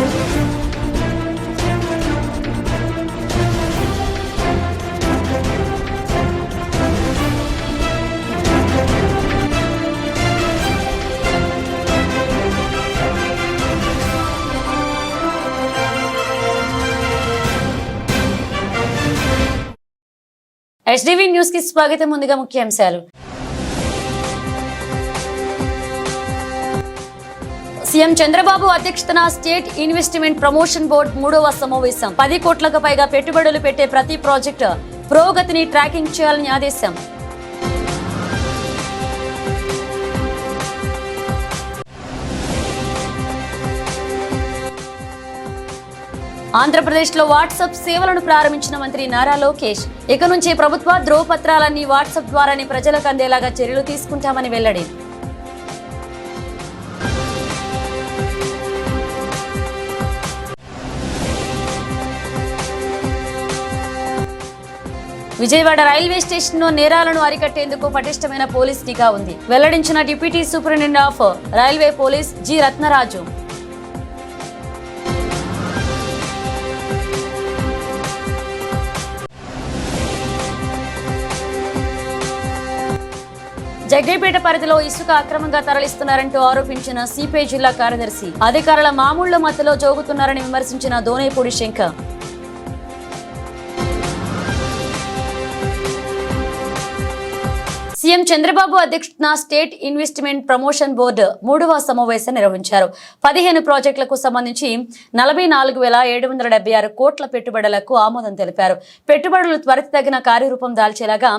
HDV news కి స్వాగతం. ముందుగా ముఖ్యాంశాలు. సీఎం చంద్రబాబు అధ్యక్షతన స్టేట్ ఇన్వెస్ట్మెంట్ ప్రమోషన్ బోర్డు 3వ సమావేశం. 10 కోట్లకు పైగా పెట్టుబడులు పెట్టే ప్రతి ప్రాజెక్టు పురోగతిని ట్రాకింగ్ చేయాలని ఆదేశం. ఆంధ్రప్రదేశ్లో వాట్సాప్ సేవలను ప్రారంభించిన మంత్రి నారా లోకేష్. ఇక నుంచి ప్రభుత్వ ధ్రువపత్రాలన్నీ వాట్సాప్ ద్వారానే ప్రజలకు అందేలాగా చర్యలు తీసుకుంటామని వెల్లడి. విజయవాడ రైల్వే స్టేషన్లో నేరాలను అరికట్టేందుకు పటిష్టమైన పోలీస్ నిఘా ఉంది. వెల్లడించిన deputy superintendent of railway police G Ratnaraju. Jaggayyapeta పరిధిలో ఇసుక అక్రమంగా తరలిస్తున్నారంటూ ఆరోపించిన సిపిఐ జిల్లా కార్యదర్శి. అధికారుల మామూళ్ల మధ్యలో జోగుతున్నారని విమర్శించిన దోనేపూడి శంకర్. సీఎం చంద్రబాబు అధ్యక్షతన స్టేట్ ఇన్వెస్ట్మెంట్ ప్రమోషన్ బోర్డు 3వ సమావేశం నిర్వహించారు. 15 ప్రాజెక్టులకు సంబంధించి 44,776 కోట్ల పెట్టుబడులకు ఆమోదం తెలిపారు. పెట్టుబడులు త్వరితగిన కార్యరూపం దాల్చేలాగా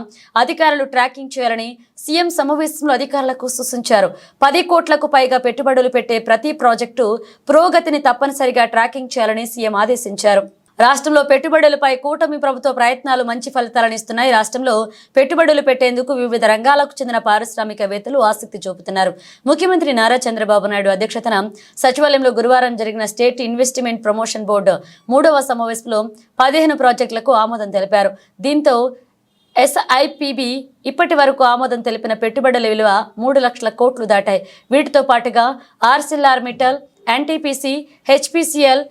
అధికారులు ట్రాకింగ్ చేయాలని సీఎం సమావేశంలో అధికారులకు సూచించారు. 10 కోట్లకు పైగా పెట్టుబడులు పెట్టే ప్రతి ప్రాజెక్టు పురోగతిని తప్పనిసరిగా ట్రాకింగ్ చేయాలని సీఎం ఆదేశించారు. రాష్ట్రంలో పెట్టుబడులపై కూటమి ప్రభుత్వ ప్రయత్నాలు మంచి ఫలితాలను ఇస్తున్నాయి. రాష్ట్రంలో పెట్టుబడులు పెట్టేందుకు వివిధ రంగాలకు చెందిన పారిశ్రామికవేత్తలు ఆసక్తి చూపుతున్నారు. ముఖ్యమంత్రి నారా చంద్రబాబు నాయుడు అధ్యక్షతన సచివాలయంలో గురువారం జరిగిన స్టేట్ ఇన్వెస్ట్మెంట్ ప్రమోషన్ బోర్డు 3వ సమావేశంలో 15 ప్రాజెక్టులకు ఆమోదం తెలిపారు. దీంతో SIPB ఇప్పటి వరకు ఆమోదం తెలిపిన పెట్టుబడుల విలువ 3 లక్షల కోట్లు దాటాయి. వీటితో పాటుగా ArcelorMittal, NTPC, HPCL,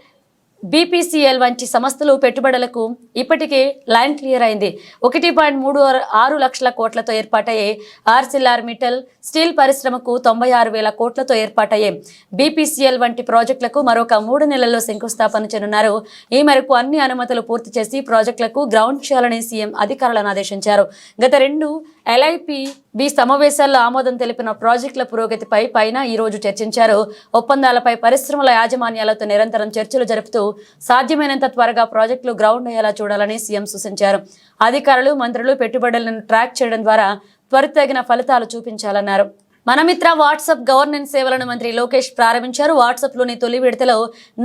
BPCL వంటి సంస్థలు పెట్టుబడులకు ఇప్పటికే లైన్ క్లియర్ అయింది. 1.36 లక్షల కోట్లతో ఏర్పాటయ్యే ArcelorMittal స్టీల్ పరిశ్రమకు 96,000 కోట్లతో ఏర్పాటయ్యే BPCL వంటి ప్రాజెక్టులకు మరొక 3 నెలల్లో శంకుస్థాపన చేయనున్నారు. ఈ మేరకు అన్ని అనుమతులు పూర్తి చేసి ప్రాజెక్టులకు గ్రౌండ్ చేయాలని సీఎం అధికారులను ఆదేశించారు. గత 2 LIPB సమావేశాల్లో ఆమోదం తెలిపిన ప్రాజెక్టుల పురోగతిపై ఈ రోజు చర్చించారు. ఒప్పందాలపై పరిశ్రమల యాజమాన్యాలతో నిరంతరం చర్చలు జరుపుతూ సాధ్యమైనంత త్వరగా ప్రాజెక్టులు గ్రౌండ్ అయ్యేలా చూడాలని సీఎం సూచించారు. అధికారులు, మంత్రులు పెట్టుబడులను ట్రాక్ చేయడం ద్వారా త్వరితగిన ఫలితాలు చూపించాలన్నారు. మనమిత్ర వాట్సాప్ గవర్నెన్స్ సేవలను మంత్రి లోకేష్ ప్రారంభించారు. వాట్సాప్లోని తొలి విడతలో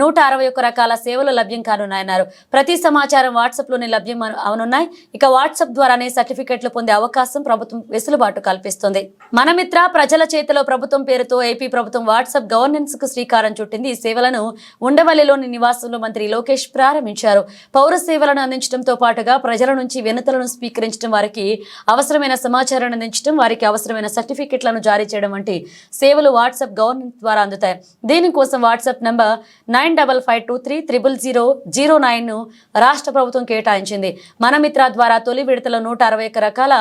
161 రకాల సేవలు లభ్యం కానున్నాయన్నారు. ప్రతి సమాచారం వాట్సాప్లోని లభ్యం అవనున్నాయి. ఇక వాట్సాప్ ద్వారానే సర్టిఫికెట్లు పొందే అవకాశం ప్రభుత్వం వెసులుబాటు కల్పిస్తుంది. మనమిత్ర ప్రజల చేతిలో ప్రభుత్వం పేరుతో ఏపీ ప్రభుత్వం వాట్సాప్ గవర్నెన్స్ కు శ్రీకారం చుట్టింది. ఈ సేవలను ఉండవల్లిలోని నివాసంలో మంత్రి లోకేష్ ప్రారంభించారు. పౌర సేవలను అందించడంతో పాటుగా ప్రజల నుంచి వినతులను స్వీకరించడం, వారికి అవసరమైన సమాచారాన్ని అందించడం, వారికి అవసరమైన సర్టిఫికెట్లను జారీ చేయడం వంటి సేవలు వాట్సాప్ గవర్నెన్స్ ద్వారా అందుతాయి. దీనికోసం వాట్సాప్ నంబర్ 9552300009 ను రాష్ట్ర ప్రభుత్వం కేటాయించింది. మనమిత్ర ద్వారా తొలి విడతలో 161 రకాల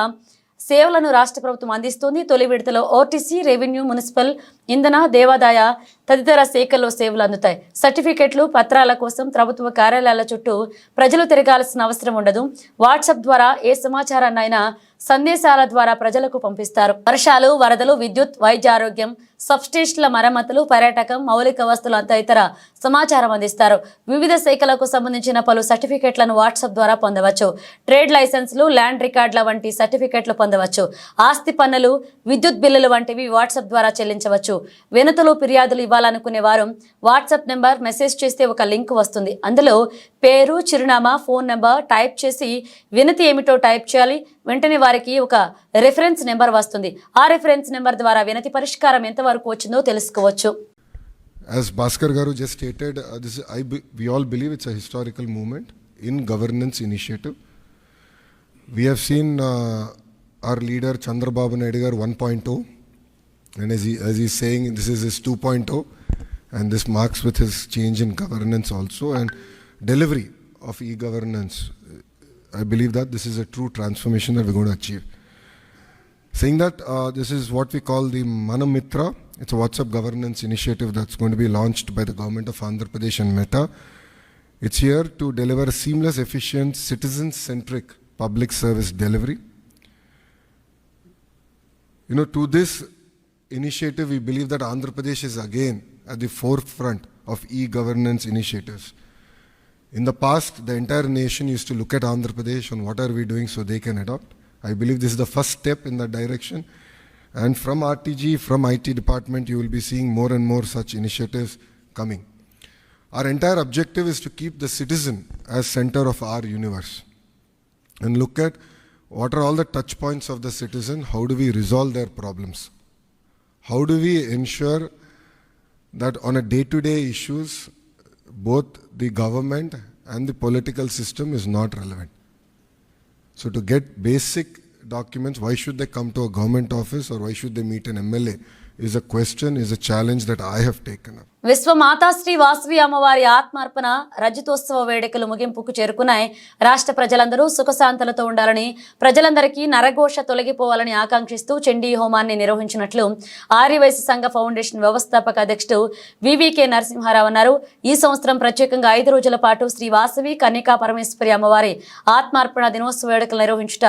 సేవలను రాష్ట్ర ప్రభుత్వం అందిస్తుంది. తొలి విడతలో ఓటీసీ, రెవెన్యూ, మున్సిపల్, ఇంధన, దేవాదాయ తదితర శాఖల్లో సేవలు అందుతాయి. సర్టిఫికెట్లు, పత్రాల కోసం ప్రభుత్వ కార్యాలయాల చుట్టూ ప్రజలు తిరగాల్సిన అవసరం ఉండదు. వాట్సాప్ ద్వారా ఏ సమాచారాన్నైనా సందేశాల ద్వారా ప్రజలకు పంపిస్తారు. వర్షాలు, వరదలు, విద్యుత్, వైద్య ఆరోగ్యం, సబ్స్టేషన్ల మరమ్మతులు, పర్యాటకం, మౌలిక వస్తువులు తదితర సమాచారం అందిస్తారు. వివిధ శాఖలకు సంబంధించిన పలు సర్టిఫికెట్లను వాట్సాప్ ద్వారా పొందవచ్చు. ట్రేడ్ లైసెన్సులు, ల్యాండ్ రికార్డుల వంటి సర్టిఫికెట్లు పొందవచ్చు. ఆస్తి పన్నులు, విద్యుత్ బిల్లులు వంటివి వాట్సాప్ ద్వారా చెల్లించవచ్చు. వినతులు, ఫిర్యాదులు ఇవ్వాలనుకునే వారు వాట్సాప్ నెంబర్ మెసేజ్ చేస్తే ఒక లింక్ వస్తుంది. అందులో పేరు, చిరునామా, ఫోన్ నెంబర్ టైప్ చేసి వినతి ఏమిటో టైప్ చేయాలి. వెంటనే వారికి ఒక రెఫరెన్స్ నెంబర్ వస్తుంది. ఆ రెఫరెన్స్ నెంబర్ ద్వారా వినతి పరిష్కారం ఎంతవరకు వచ్చిందో తెలుసుకోవచ్చు. As Bhaskar Garu just stated, we all believe it's a historical movement in governance initiative. We have seen our leader Chandrababu Naidu Garu 1.0, and as he's saying, this is his 2.0. and this marks with his change in governance also and delivery of e-governance. I believe that this is a true transformation that we're going to achieve. Saying that, this is what we call the Manamitra. It's a WhatsApp governance initiative that's going to be launched by the government of Andhra Pradesh and Meta. It's here to deliver seamless, efficient, citizen-centric public service delivery. To this initiative, we believe that Andhra Pradesh is again at the forefront of e-governance initiatives. In the past, the entire nation used to look at Andhra Pradesh on what are we doing so they can adopt. I believe this is the first step in that direction. And from RTG, from IT department, you will be seeing more and more such initiatives coming. Our entire objective is to keep the citizen as center of our universe and look at what are all the touch points of the citizen, how do we resolve their problems, how do we ensure that on a day-to-day issues, both the government and the political system is not relevant. So to get basic documents, why should they come to a government office or why should they meet an MLA is a question, is a challenge that I have taken up. విశ్వమాతాశ్రీ Vasavi అమ్మవారి ఆత్మార్పణ రజతోత్సవ వేడుకలు ముగింపుకు చేరుకున్నాయి. రాష్ట్ర ప్రజలందరూ సుఖశాంతులతో ఉండాలని, ప్రజలందరికీ నరఘోష తొలగిపోవాలని ఆకాంక్షిస్తూ చండీ హోమాన్ని నిర్వహించినట్లు ఆర్యవైశ్య సంఘ ఫౌండేషన్ వ్యవస్థాపక అధ్యక్షుడు వివికే నరసింహారావు అన్నారు. ఈ సంవత్సరం ప్రత్యేకంగా 5 రోజుల పాటు శ్రీ వాసవి కన్యకా పరమేశ్వరి అమ్మవారి ఆత్మార్పణ దినోత్సవ వేడుకలు నిర్వహించుట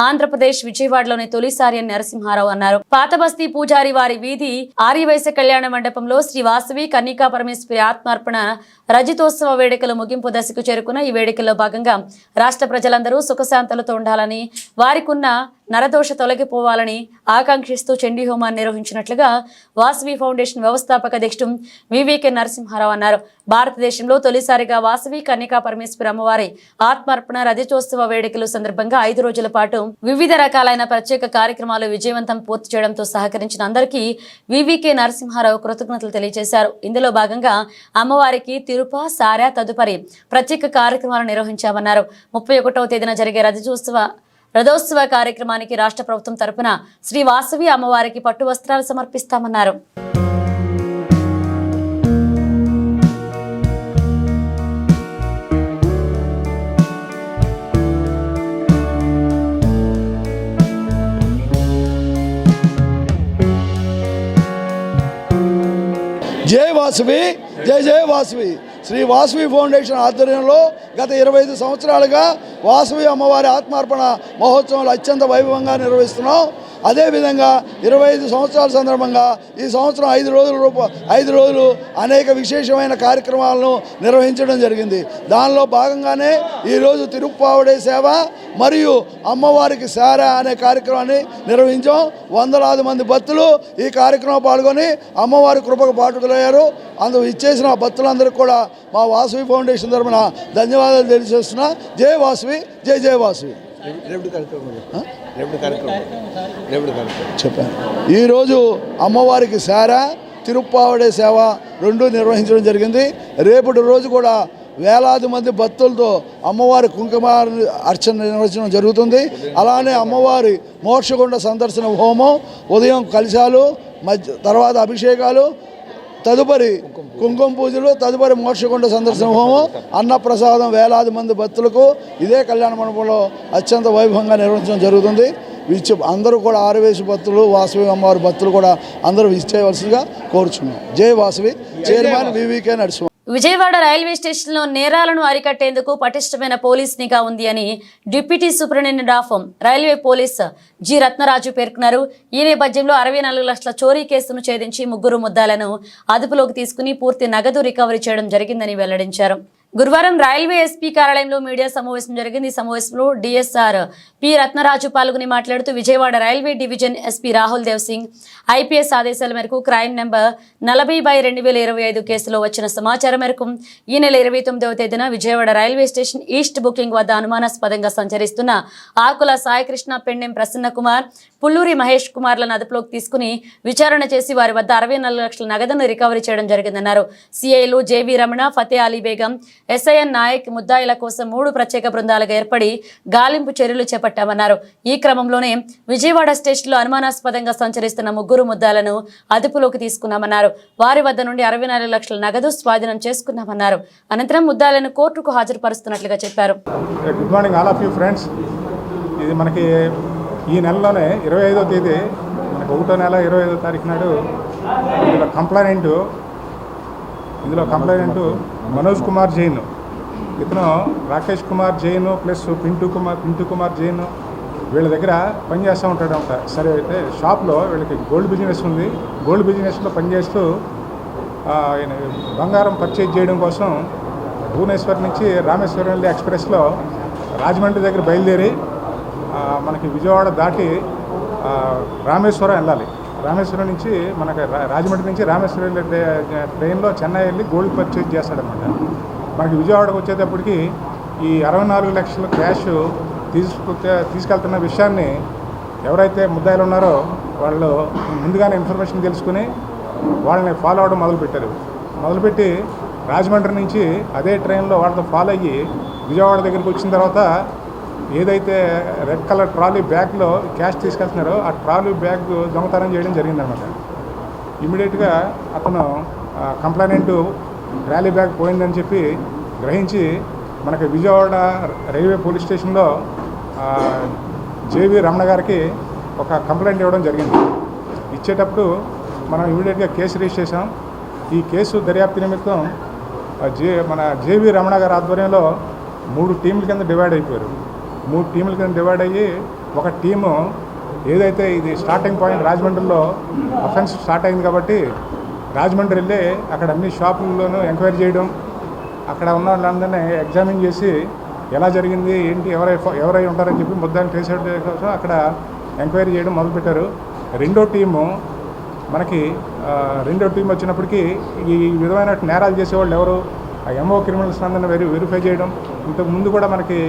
ఆంధ్రప్రదేశ్ విజయవాడలోని తొలిసారి అని నరసింహారావు అన్నారు. పాతబస్తీ పూజారి వారి వీధి ఆర్యవైశ్య కళ్యాణ మండపంలో శ్రీ వాసవి కన్యకా పరమేశ్వరి ఆత్మార్పణ రజతోత్సవ వేడుకలు ముగింపు దశకు చేరుకున్న ఈ వేడుకల్లో భాగంగా రాష్ట్ర ప్రజలందరూ సుఖశాంతులతో ఉండాలని, వారికున్న నరదోష తొలగిపోవాలని ఆకాంక్షిస్తూ చండీ హోమాన్ని నిర్వహించినట్లుగా వాసవి ఫౌండేషన్ వ్యవస్థాపక అధ్యక్షుడు వివికే నరసింహారావు అన్నారు. భారతదేశంలో తొలిసారిగా వాసవి కన్యకా పరమేశ్వరి అమ్మవారి ఆత్మార్పణ రజతోత్సవ వేడుకలు సందర్భంగా 5 రోజుల పాటు వివిధ రకాలైన ప్రత్యేక కార్యక్రమాలు విజయవంతం పూర్తి చేయడంతో సహకరించిన అందరికీ వివికే నరసింహారావు కృతజ్ఞతలు తెలియజేశారు. ఇందులో భాగంగా అమ్మవారికి తిరుప, సారా తదుపరి ప్రత్యేక కార్యక్రమాలు నిర్వహించామన్నారు. 31వ తేదీన జరిగే రథోత్సవ కార్యక్రమానికి రాష్ట్ర ప్రభుత్వం తరపున శ్రీ వాసవి అమ్మవారికి పట్టు వస్త్రాలు సమర్పిస్తామన్నారు. జై వాసవి, జై జై వాసవి. శ్రీ వాసవి ఫౌండేషన్ ఆధ్వర్యంలో గత 25 సంవత్సరాలుగా వాసవి అమ్మవారి ఆత్మార్పణ మహోత్సవాలు అత్యంత వైభవంగా నిర్వహిస్తున్నాం. అదేవిధంగా 25 సంవత్సరాల సందర్భంగా ఈ సంవత్సరం 5 రోజులు అనేక విశేషమైన కార్యక్రమాలను నిర్వహించడం జరిగింది. దానిలో భాగంగానే ఈరోజు తిరుప్పావడే సేవ మరియు అమ్మవారికి సార అనే కార్యక్రమాన్ని నిర్వహించాం. వందలాది మంది భక్తులు ఈ కార్యక్రమం పాల్గొని అమ్మవారి కృపకు పాటుకులయ్యారు. అందుకు ఇచ్చేసిన భక్తులందరికీ కూడా మా వాసవి ఫౌండేషన్ తరఫున ధన్యవాదాలు తెలియజేస్తున్నా. జై వాసవి, జై జై వాసవి. చెప్పాను. ఈరోజు అమ్మవారికి సార, తిరుప్పావడే సేవ 2 నిర్వహించడం జరిగింది. రేపటి రోజు కూడా వేలాది మంది భక్తులతో అమ్మవారి కుంకుమ అర్చన నిర్వహించడం జరుగుతుంది. అలానే అమ్మవారి మోక్షగుండ సందర్శన హోమం, ఉదయం కలశాలు, తర్వాత అభిషేకాలు, తదుపరి కుంకుమ పూజలు, తదుపరి మోక్షగుండ సందర్శన హోమం, అన్నప్రసాదం వేలాది మంది భక్తులకు ఇదే కళ్యాణ మండపంలో అత్యంత వైభవంగా నిర్వహించడం జరుగుతుంది. అందరూ కూడా ఆర్యవైశ్య భక్తులు, వాసవి అమ్మవారి భక్తులు కూడా అందరూ విచ్చేయవలసిందిగా కోరుచున్నాం. జై Vasavi. Chairman VVK Narasimha. Vijayawada railway స్టేషన్లో నేరాలను అరికట్టేందుకు పటిష్టమైన పోలీస్ నిఘా ఉంది అని deputy superintendent of railway police G Ratnaraju పేర్కొన్నారు. ఈ నేపథ్యంలో 64 లక్షల చోరీ కేసును ఛేదించి 3 ముద్దాలను అదుపులోకి తీసుకుని పూర్తి నగదు రికవరీ చేయడం జరిగిందని వెల్లడించారు. గురువారం రైల్వే ఎస్పీ కార్యాలయంలో మీడియా సమావేశం జరిగింది. ఈ సమావేశంలో డిఎస్ఆర్ పి రత్నరాజు పాల్గొని మాట్లాడుతూ Vijayawada railway division SP Rahul Dev Singh IPS ఆదేశాల మేరకు క్రైమ్ నెంబర్ 40/2025 కేసులో వచ్చిన సమాచారం మేరకు ఈ నెల 29వ తేదీన Vijayawada railway station east booking వద్ద అనుమానాస్పదంగా సంచరిస్తున్న ఆకుల సాయికృష్ణ, పెండెం ప్రసన్న కుమార్, పుల్లూరి మహేష్ కుమార్లను అదుపులోకి తీసుకుని విచారణ చేసి వారి వద్ద 64 లక్షల నగదును రికవరీ చేయడం జరిగిందన్నారు. సిఐలు జేవి రమణ, ఫతే అలీ బేగం, ఎస్ఐఎన్ నాయక్ ముద్దాయిల కోసం 3 ప్రత్యేక బృందాలుగా ఏర్పడి గాలింపు చర్యలు చేపట్టామన్నారు. ఈ క్రమంలోనే విజయవాడ స్టేషన్లో అనుమానాస్పదంగా సంచరిస్తున్న 3 ముద్దాలను అదుపులోకి తీసుకున్నామన్నారు. వారి వద్ద నుండి 64 లక్షల నగదు స్వాధీనం చేసుకున్నామన్నారు. అనంతరం ముద్దాయిలను కోర్టుకు హాజరుపరుస్తున్నట్లుగా చెప్పారు. Good morning all of you friends. ఇది మనకి ఈ నెలలోనే 25వ తేదీ, మనకి 1వ నెల 25వ తారీఖు నాడు ఇందులో కంప్లైనెంట్ మనోజ్ కుమార్ జైన్, ఇతను రాకేష్ కుమార్ జైన్ ప్లస్ పింటూ కుమార్ జైన్ వీళ్ళ దగ్గర పనిచేస్తూ ఉంటాడు అంట. సరే, అయితే షాప్లో వీళ్ళకి గోల్డ్ బిజినెస్ ఉంది. గోల్డ్ బిజినెస్లో పనిచేస్తూ బంగారం పర్చేజ్ చేయడం కోసం భువనేశ్వర్ నుంచి రామేశ్వరం వెళ్ళే ఎక్స్ప్రెస్లో రాజమండ్రి దగ్గర బయలుదేరి మనకి విజయవాడ దాటి రామేశ్వరం వెళ్ళాలి. రామేశ్వరం నుంచి మనకి రాజమండ్రి నుంచి రామేశ్వరం వెళ్ళే ట్రైన్లో చెన్నై వెళ్ళి గోల్డ్ పర్చేజ్ చేస్తాడనమాట. మనకి విజయవాడకు వచ్చేటప్పటికి ఈ 64 లక్షల క్యాష్ తీసుకెళ్తున్న విషయాన్ని ఎవరైతే ముద్దాయిలు ఉన్నారో వాళ్ళు ముందుగానే ఇన్ఫర్మేషన్ తెలుసుకుని వాళ్ళని ఫాలో అవడం మొదలుపెట్టి రాజమండ్రి నుంచి అదే ట్రైన్లో వాళ్ళతో ఫాలో అయ్యి విజయవాడ దగ్గరికి వచ్చిన తర్వాత ఏదైతే రెడ్ కలర్ ట్రాలీ బ్యాగ్లో క్యాష్ తీసుకెళ్తున్నారో ఆ ట్రాలీ బ్యాగ్ దొంగతనం చేయడం జరిగిందనమాట. ఇమీడియట్గా అతను కంప్లైనెంట్ ట్రాలీ బ్యాగ్ పోయిందని చెప్పి గ్రహించి మనకి విజయవాడ రైల్వే పోలీస్ స్టేషన్లో జేవి రమణ గారికి ఒక కంప్లైంట్ ఇవ్వడం జరిగింది. ఇచ్చేటప్పుడు మనం ఇమీడియట్గా కేసు రిజిస్టర్ చేసాం. ఈ కేసు దర్యాప్తు నిమిత్తం మన జేవి రమణ గారి ఆధ్వర్యంలో 3 టీంల కింద డివైడ్ అయిపోయారు. 3 టీంల కింద డివైడ్ అయ్యి ఒక టీము ఏదైతే ఇది స్టార్టింగ్ పాయింట్ రాజమండ్రిలో అఫెన్స్ స్టార్ట్ అయింది కాబట్టి రాజమండ్రి వెళ్ళి అక్కడ అన్ని షాపుల్లోనూ ఎంక్వైరీ చేయడం, అక్కడ ఉన్న వాళ్ళందరినీ ఎగ్జామిన్ చేసి ఎలా జరిగింది ఏంటి ఎవరై ఉంటారని చెప్పి ముద్దాన్ని ట్రేస్ అవుట్ చేయడం కోసం అక్కడ ఎంక్వైరీ చేయడం మొదలుపెట్టారు. రెండో టీం వచ్చినప్పటికీ ఈ విధమైన నేరాలు చేసేవాళ్ళు ఎవరు, ఆ ఎంఓ క్రిమినల్స్ అందరిని వెరిఫై చేయడం. ఇంతకు ముందు కూడా మనకి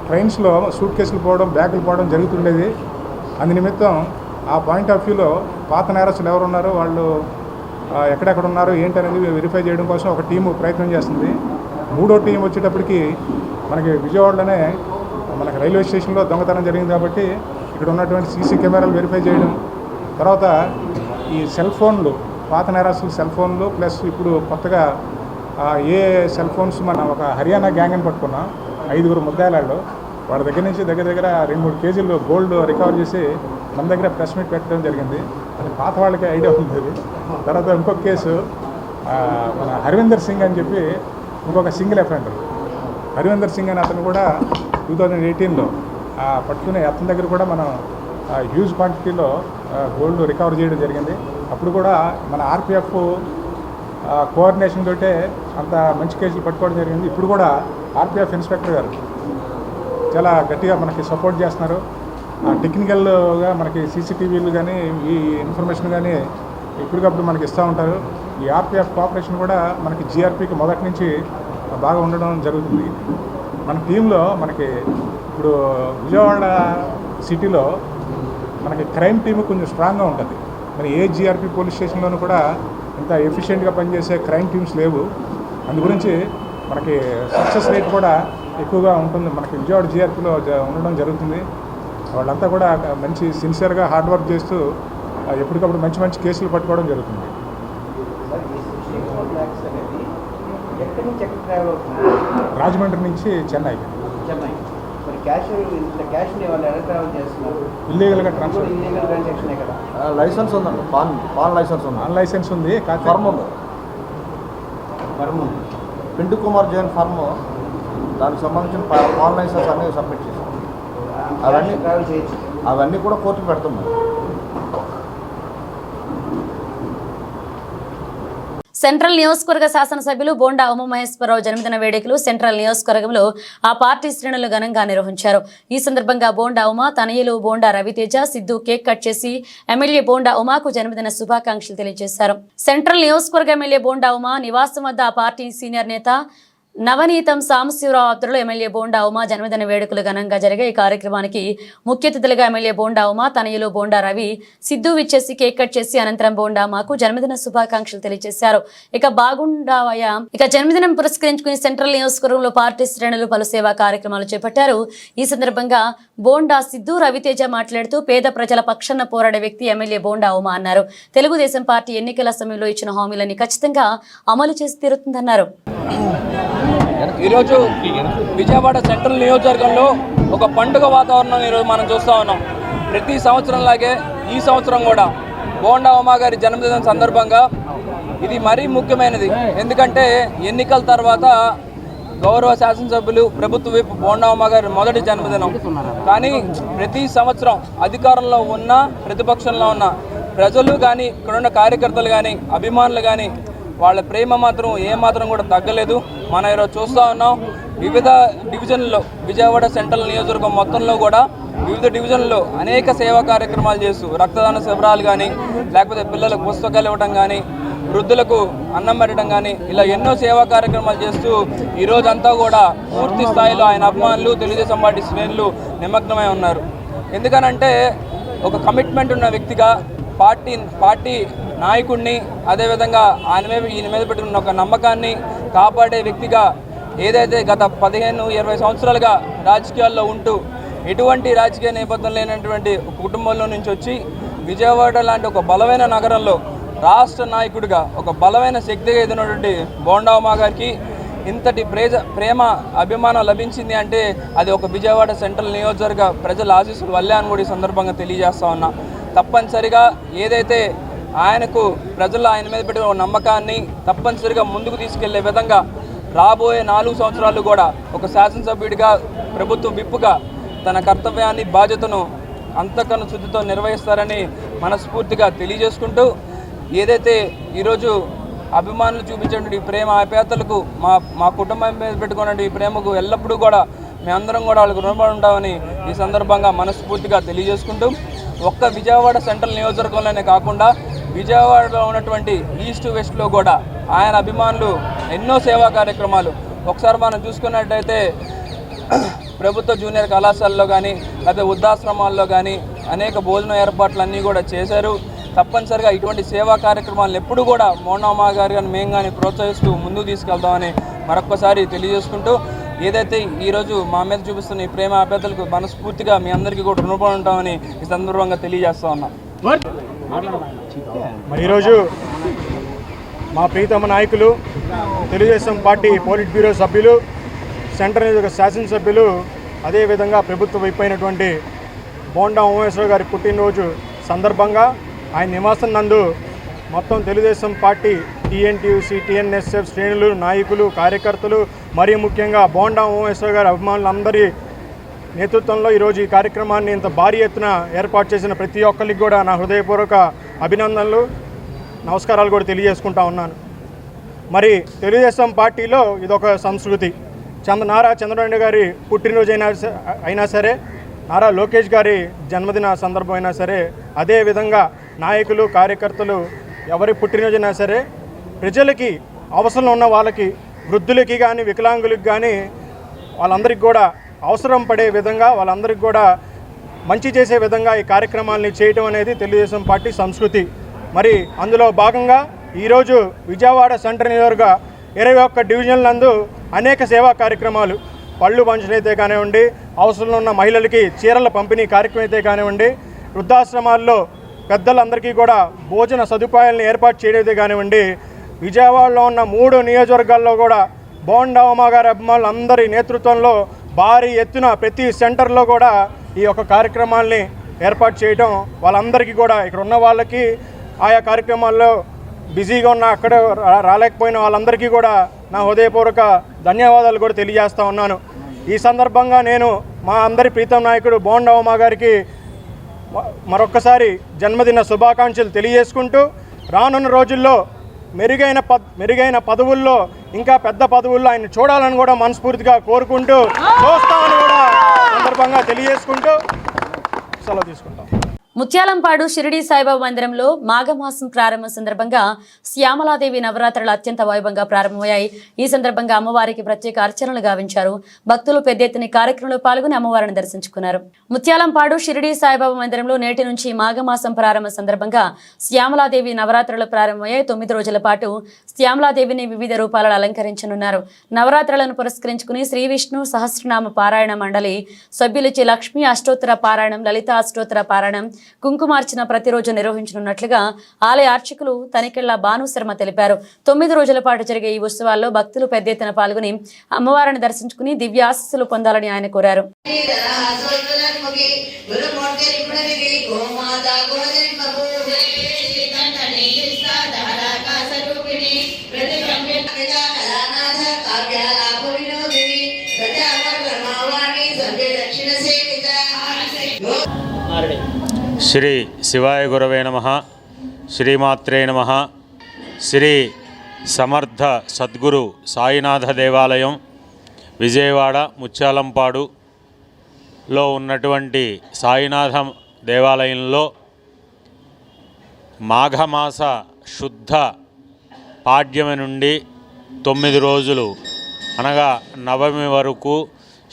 ట్రైన్స్లో సూట్ కేసులు పోవడం, బ్యాగులు పోవడం జరుగుతుండేది. అందు నిమిత్తం ఆ పాయింట్ ఆఫ్ వ్యూలో పాత నేరస్తులు ఎవరు ఉన్నారో వాళ్ళు ఎక్కడెక్కడ ఉన్నారో ఏంటనేది వెరిఫై చేయడం కోసం ఒక టీము ప్రయత్నం చేస్తుంది. 3వ టీం వచ్చేటప్పటికి మనకి విజయవాడలోనే మనకి రైల్వే స్టేషన్లో దొంగతనం జరిగింది కాబట్టి ఇక్కడ ఉన్నటువంటి సీసీ కెమెరాలు వెరిఫై చేయడం, తర్వాత ఈ సెల్ ఫోన్లు, పాత నేరస్తులు సెల్ ఫోన్లు ప్లస్ ఇప్పుడు కొత్తగా ఏ సెల్ ఫోన్స్ మన ఒక హర్యానా గ్యాంగ్ అని పట్టుకున్నాం. 5 ముద్దాయిలాళ్ళు వాళ్ళ దగ్గర నుంచి దగ్గర 2-3 కేజీలు గోల్డ్ రికవర్ చేసి మన దగ్గర ప్రెస్ మీట్ పెట్టడం జరిగింది. అది పాత వాళ్ళకి ఐడియా ఉంది. తర్వాత ఇంకొక కేసు మన హర్విందర్ సింగ్ అని చెప్పి ఇంకొక సింగిల్ అఫెండర్ హర్విందర్ సింగ్ అని అతను కూడా 2018లో పట్టుకుని అతని దగ్గర కూడా మనం హ్యూజ్ క్వాంటిటీలో గోల్డ్ రికవర్ చేయడం జరిగింది. అప్పుడు కూడా మన ఆర్పిఎఫ్ కోఆర్డినేషన్ తోటే అంత మంచి కేసులు పట్టుకోవడం జరిగింది. ఇప్పుడు కూడా ఆర్పిఎఫ్ ఇన్స్పెక్టర్ గారు చాలా గట్టిగా మనకి సపోర్ట్ చేస్తున్నారు. టెక్నికల్గా మనకి సీసీటీవీలు కానీ ఈ ఇన్ఫర్మేషన్ కానీ ఎప్పటికప్పుడు మనకి ఇస్తూ ఉంటారు. ఈ ఆర్పిఎఫ్ కోఆపరేషన్ కూడా మనకి జీఆర్పీకి మొదటి నుంచి బాగా ఉండడం జరుగుతుంది. మన టీంలో మనకి ఇప్పుడు విజయవాడ సిటీలో మనకి క్రైమ్ టీము కొంచెం స్ట్రాంగ్గా ఉంటుంది. మరి ఏ జీఆర్పీ పోలీస్ స్టేషన్లోనూ కూడా ఇంత ఎఫిషియెంట్గా పనిచేసే క్రైమ్ టీమ్స్ లేవు. అందు గురించి మనకి సక్సెస్ రేట్ కూడా ఎక్కువగా ఉంటుంది. మనకి విజయవాడ జీఆర్పీలో ఉండడం జరుగుతుంది. వాళ్ళంతా కూడా మంచి సిన్సియర్గా హార్డ్ వర్క్ చేస్తూ ఎప్పటికప్పుడు మంచి కేసులు పట్టుకోవడం జరుగుతుంది. రాజమండ్రి నుంచి చెన్నై ఇల్లీగల్గా ట్రాన్స్ఫర్ లైసెన్స్ ఉందండి, పాన్ లైసెన్స్ ఉంది, ఆన్ లైసెన్స్ ఉంది, ఫర్మ్ ఉంది. పింటూ కుమార్ జైన్ ఫర్మ్, దానికి సంబంధించిన పాన్ లైసెన్స్ అన్నీ సబ్మిట్ చేశాం. అవన్నీ కూడా కోర్టుకు పెడుతున్నాం. సెంట్రల్ నియోజకవర్గ శాసనసభ్యులు బోండా ఉమామహేశ్వరరావు జన్మదిన వేడుకలు సెంట్రల్ నియోజకవర్గంలో ఆ పార్టీ శ్రేణులు ఘనంగా నిర్వహించారు. ఈ సందర్భంగా బోండా ఉమా తనయులు బోండా రవితేజ సిద్ధు కేక్ కట్ చేసి ఎమ్మెల్యే బోండా ఉమాకు జన్మదిన శుభాకాంక్షలు తెలియజేశారు. సెంట్రల్ నియోజకవర్గ ఎమ్మెల్యే బోండా ఉమా నివాసం వద్ద ఆ పార్టీ సీనియర్ నేత నవనీతం సాంబశివరావు ఆధ్వర్యంలో ఎమ్మెల్యే బోండా ఉమా జన్మదిన వేడుకలు ఘనంగా జరిగాయి. ఈ కార్యక్రమానికి ముఖ్య అతిథులుగా ఎమ్మెల్యే బోండా ఉమా, తనయులు బోండా రవి, సిద్ధు విచ్చేసి కేక్ కట్ చేసి అనంతరం బోండా ఉమాకు జన్మదిన శుభాకాంక్షలు తెలియజేశారు. ఇక జన్మదినం పురస్కరించుకుని సెంట్రల్ నియోజకవర్గంలో పార్టీ శ్రేణులు పలు సేవా కార్యక్రమాలు చేపట్టారు. ఈ సందర్భంగా బోండా, సిద్ధు, రవితేజ మాట్లాడుతూ పేద ప్రజల పక్షాన పోరాడే వ్యక్తి ఎమ్మెల్యే బోండా ఉమా అన్నారు. తెలుగుదేశం పార్టీ ఎన్నికల సమయంలో ఇచ్చిన హామీలని ఖచ్చితంగా అమలు చేసి తీరుతుందన్నారు. ఈరోజు విజయవాడ సెంట్రల్ నియోజకవర్గంలో ఒక పండుగ వాతావరణం ఈరోజు మనం చూస్తూ ఉన్నాం. ప్రతి సంవత్సరంలాగే ఈ సంవత్సరం కూడా బోండా ఉమా గారి జన్మదినం సందర్భంగా ఇది మరీ ముఖ్యమైనది. ఎందుకంటే ఎన్నికల తర్వాత గౌరవ శాసనసభ్యులు ప్రభుత్వ వైపు బోండా ఉమా గారి మొదటి జన్మదినం. కానీ ప్రతి సంవత్సరం అధికారంలో ఉన్న ప్రతిపక్షంలో ఉన్న ప్రజలు కానీ ఇక్కడున్న కార్యకర్తలు కానీ అభిమానులు కానీ వాళ్ళ ప్రేమ మాత్రం ఏమాత్రం కూడా తగ్గలేదు. మనం ఈరోజు చూస్తూ ఉన్నాం. వివిధ డివిజన్లలో విజయవాడ సెంట్రల్ నియోజకవర్గం మొత్తంలో కూడా వివిధ డివిజన్లలో అనేక సేవా కార్యక్రమాలు చేస్తూ రక్తదాన శిబిరాలు కానీ, లేకపోతే పిల్లలకు పుస్తకాలు ఇవ్వడం కానీ, వృద్ధులకు అన్నం పెట్టడం కానీ, ఇలా ఎన్నో సేవా కార్యక్రమాలు చేస్తూ ఈరోజంతా కూడా పూర్తి స్థాయిలో ఆయన అభిమానులు, తెలుగుదేశం పార్టీ శ్రేణులు నిమగ్నమై ఉన్నారు. ఎందుకనంటే ఒక కమిట్మెంట్ ఉన్న వ్యక్తిగా పార్టీ నాయకుడిని, అదేవిధంగా ఈయన మీద పెట్టుకున్న ఒక నమ్మకాన్ని కాపాడే వ్యక్తిగా ఏదైతే గత 15-20 సంవత్సరాలుగా రాజకీయాల్లో ఉంటూ ఎటువంటి రాజకీయ నేపథ్యం లేనటువంటి కుటుంబంలో నుంచి వచ్చి విజయవాడ లాంటి ఒక బలమైన నగరంలో రాష్ట్ర నాయకుడిగా ఒక బలమైన శక్తిగా ఎదిగినటువంటి బోండా ఉమా గారికి ఇంతటి ప్రేమ అభిమానం లభించింది అంటే అది ఒక విజయవాడ సెంట్రల్ నియోజకవర్గ ప్రజల ఆశీస్సుల వల్లే అని కూడా ఈ సందర్భంగా తెలియజేస్తా ఉన్నా. తప్పనిసరిగా ఏదైతే ఆయనకు ప్రజలు ఆయన మీద పెట్టిన నమ్మకాన్ని తప్పనిసరిగా ముందుకు తీసుకెళ్లే విధంగా రాబోయే 4 సంవత్సరాలు కూడా ఒక శాసనసభ్యుడిగా, ప్రభుత్వ విప్పుగా తన కర్తవ్యాన్ని, బాధ్యతను అంతకన్నా శుద్ధితో నిర్వహిస్తారని మనస్ఫూర్తిగా తెలియజేసుకుంటూ, ఏదైతే ఈరోజు అభిమానులు చూపించేటువంటి ప్రేమ ఆప్యాయతలకు మా కుటుంబం మీద పెట్టుకున్న ఈ ప్రేమకు ఎల్లప్పుడూ కూడా మేమందరం కూడా వాళ్ళకు రుణపడి ఉంటామని ఈ సందర్భంగా మనస్ఫూర్తిగా తెలియజేసుకుంటూ, ఒక్క విజయవాడ సెంట్రల్ నియోజకవర్గంలోనే కాకుండా విజయవాడలో ఉన్నటువంటి ఈస్ట్ వెస్ట్లో కూడా ఆయన అభిమానులు ఎన్నో సేవా కార్యక్రమాలు ఒకసారి మనం చూసుకున్నట్టయితే ప్రభుత్వ జూనియర్ కళాశాలలో కానీ, లేదా వృద్ధాశ్రమాల్లో కానీ అనేక భోజన ఏర్పాట్లన్నీ కూడా చేశారు. తప్పనిసరిగా ఇటువంటి సేవా కార్యక్రమాలను ఎప్పుడు కూడా బోండా ఉమా గారు కానీ మేము కానీ ప్రోత్సహిస్తూ ముందుకు తీసుకెళ్తామని మరొక్కసారి తెలియజేసుకుంటూ, ఏదైతే ఈరోజు మా మీద చూపిస్తున్న ఈ ప్రేమ ఆప్యాయతలకు మనస్ఫూర్తిగా మీ అందరికీ కూడా రుణపడి ఉంటామని ఈ సందర్భంగా తెలియజేస్తా ఉన్నాం. మరి ఈరోజు మా ప్రీతమ నాయకులు, తెలుగుదేశం పార్టీ పోలిట్ బ్యూరో సభ్యులు, సెంట్రల్ నియోజక శాసనసభ్యులు, అదేవిధంగా ప్రభుత్వ వైపు అయినటువంటి బోండా ఉమేశ్వర్ గారి పుట్టినరోజు సందర్భంగా ఆయన నివాసం నందు మొత్తం తెలుగుదేశం పార్టీ టీఎన్టీయూసీ, టీఎన్ఎస్ఎఫ్ శ్రేణులు, నాయకులు, కార్యకర్తలు, మరీ ముఖ్యంగా బోండా ఉమేశ్వర్ గారి అభిమానులందరి నేతృత్వంలో ఈరోజు ఈ కార్యక్రమాన్ని ఇంత భారీ ఎత్తున ఏర్పాటు చేసిన ప్రతి ఒక్కరికి కూడా నా హృదయపూర్వక అభినందనలు, నమస్కారాలు కూడా తెలియజేసుకుంటా ఉన్నాను. మరి తెలుగుదేశం పార్టీలో ఇదొక సంస్కృతి. నారా చంద్రబాబు గారి పుట్టినరోజు అయినా సరే, నారా లోకేష్ గారి జన్మదిన సందర్భం అయినా సరే, అదేవిధంగా నాయకులు, కార్యకర్తలు ఎవరి పుట్టినరోజైనా సరే ప్రజలకి అవసరం ఉన్న వాళ్ళకి, వృద్ధులకి కానీ, వికలాంగులకి కానీ వాళ్ళందరికీ కూడా అవసరం పడే విధంగా, వాళ్ళందరికీ కూడా మంచి చేసే విధంగా ఈ కార్యక్రమాలని చేయటం అనేది తెలుగుదేశం పార్టీ సంస్కృతి. మరి అందులో భాగంగా ఈరోజు విజయవాడ సెంట్రల్ నియోజకవర్గ 21 డివిజన్ల నందు అనేక సేవా కార్యక్రమాలు, పళ్ళు పంచడం అయితే కానివ్వండి, అవసరంలో ఉన్న మహిళలకి చీరల పంపిణీ కార్యక్రమం అయితే కానివ్వండి, వృద్ధాశ్రమాల్లో పెద్దలందరికీ కూడా భోజన సదుపాయాలను ఏర్పాటు చేయడం అయితే కానివ్వండి, విజయవాడలో ఉన్న 3 నియోజకవర్గాల్లో కూడా బోండా ఉమా గారి అభిమానులు అందరి నేతృత్వంలో భారీ ఎత్తున ప్రతి సెంటర్లో కూడా ఈ యొక్క కార్యక్రమాల్ని ఏర్పాటు చేయడం, వాళ్ళందరికీ కూడా ఇక్కడ ఉన్న వాళ్ళకి, ఆయా కార్యక్రమాల్లో బిజీగా ఉన్న అక్కడ రాలేకపోయిన వాళ్ళందరికీ కూడా నా హృదయపూర్వక ధన్యవాదాలు కూడా తెలియజేస్తూ ఉన్నాను. ఈ సందర్భంగా నేను మా అందరి ప్రీతం నాయకుడు బోండా ఉమా గారికి మరొక్కసారి జన్మదిన శుభాకాంక్షలు తెలియజేసుకుంటూ, రానున్న రోజుల్లో మెరుగైన పదవుల్లో, ఇంకా పెద్ద పదవుల్లో ఆయన చూడాలని కూడా మనస్ఫూర్తిగా కోరుకుంటూ, చూస్తామని కూడా సందర్భంగా తెలియజేసుకుంటూ సెలవు తీసుకుంటాం. ముత్యాలంపాడు షిరిడి సాయిబాబా మందిరంలో మాఘమాసం ప్రారంభం సందర్భంగా శ్యామలాదేవి నవరాత్రులు అత్యంత వైభవంగా ప్రారంభమయ్యాయి. ఈ సందర్భంగా అమ్మవారికి ప్రత్యేక అర్చనలు గావించారు. భక్తులు పెద్ద ఎత్తున కార్యక్రమంలో పాల్గొని అమ్మవారిని దర్శించుకున్నారు. ముత్యాలంపాడు షిరిడి సాయిబాబా మందిరంలో నేటి నుంచి మాఘమాసం ప్రారంభం సందర్భంగా శ్యామలాదేవి నవరాత్రులు ప్రారంభమయ్యాయి. 9 రోజుల పాటు శ్యామలాదేవిని వివిధ రూపాలలో అలంకరించనున్నారు. నవరాత్రులను పురస్కరించుకుని శ్రీ విష్ణు సహస్రనామ పారాయణ మండలి సభ్యులచే లక్ష్మీ అష్టోత్తర పారాయణం, లలిత అష్టోత్తర పారాయణం, కుంకుమార్చన ప్రతిరోజు నిర్వహించనున్నట్లుగా ఆలయ అర్చకులు తనికెళ్ల భానుశర్మ తెలిపారు. 9 రోజుల పాటు జరిగే ఈ ఉత్సవాల్లో భక్తులు పెద్ద ఎత్తున పాల్గొని అమ్మవారిని దర్శించుకుని దివ్య ఆశీస్సులు పొందాలని ఆయన కోరారు. శ్రీ శివాయ గురవే నమః. శ్రీమాత్రే నమః. శ్రీ సమర్థ సద్గురు సాయినాథ దేవాలయం విజయవాడ ముత్యాలంపాడులో ఉన్నటువంటి సాయినాథ దేవాలయంలో మాఘమాస శుద్ధ పాడ్యమి నుండి 9 రోజులు అనగా నవమి వరకు